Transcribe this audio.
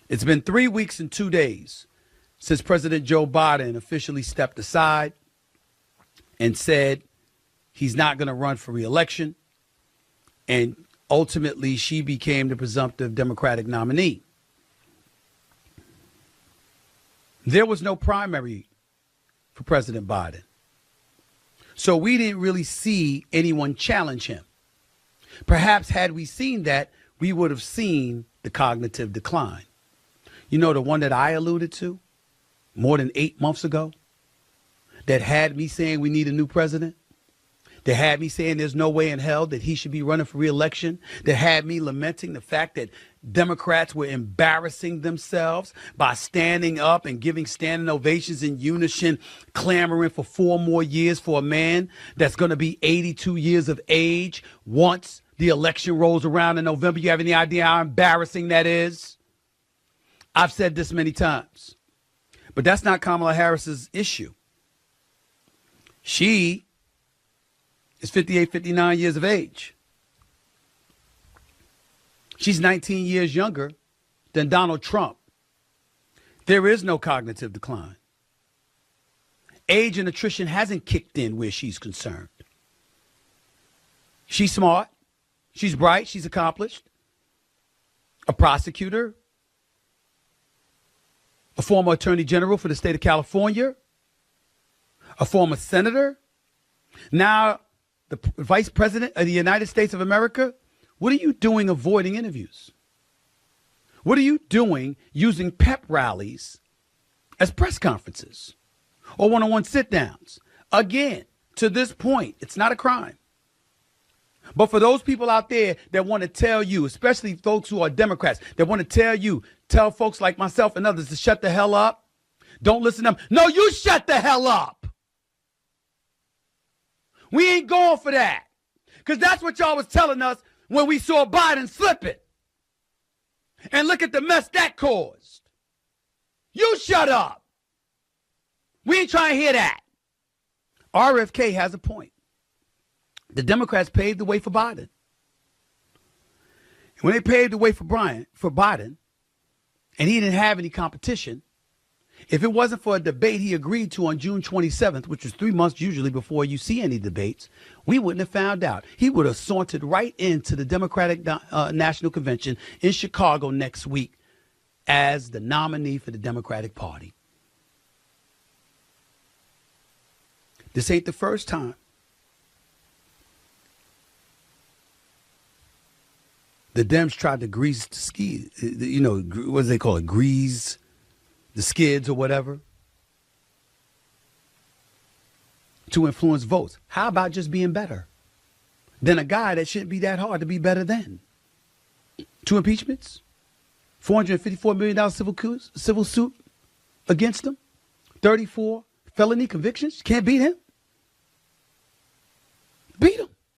It's been 3 weeks and 2 days since President Joe Biden officially stepped aside and said he's not going to run for re-election. And ultimately, she became the presumptive Democratic nominee. There was no primary for President Biden. So we didn't really see anyone challenge him. Perhaps had we seen that, we would have seen the cognitive decline. You know, the one that I alluded to more than 8 months ago that had me saying we need a new president, that had me saying there's no way in hell that he should be running for re-election, that had me lamenting the fact that Democrats were embarrassing themselves by standing up and giving standing ovations in unison, clamoring for 4 more years for a man that's going to be 82 years of age once the election rolls around in November. You have any idea how embarrassing that is? I've said this many times, but that's not Kamala Harris's issue. She is 58, 59 years of age. She's 19 years younger than Donald Trump. There is no cognitive decline. Age and attrition hasn't kicked in where she's concerned. She's smart. She's bright. She's accomplished. A prosecutor. A former attorney general for the state of California. A former senator. Now the vice president of the United States of America. What are you doing avoiding interviews? What are you doing using pep rallies as press conferences or one-on-one sit-downs? Again, to this point, it's not a crime. But for those people out there that want to tell you, especially folks who are Democrats, that want to tell folks like myself and others to shut the hell up, don't listen to them. No, you shut the hell up. We ain't going for that. Because that's what y'all was telling us when we saw Biden slipping. And look at the mess that caused. You shut up. We ain't trying to hear that. RFK has a point. The Democrats paved the way for Biden. And when they paved the way for Biden, and he didn't have any competition, if it wasn't for a debate he agreed to on June 27th, which was 3 months usually before you see any debates, we wouldn't have found out. He would have sauntered right into the Democratic National Convention in Chicago next week as the nominee for the Democratic Party. This ain't the first time. The Dems tried to grease the ski, what do they call it? Grease the skids or whatever, to influence votes. How about just being better than a guy that shouldn't be that hard to be better than? 2 impeachments, $454 million civil suit against him, 34 felony convictions. Can't beat him. Beat him.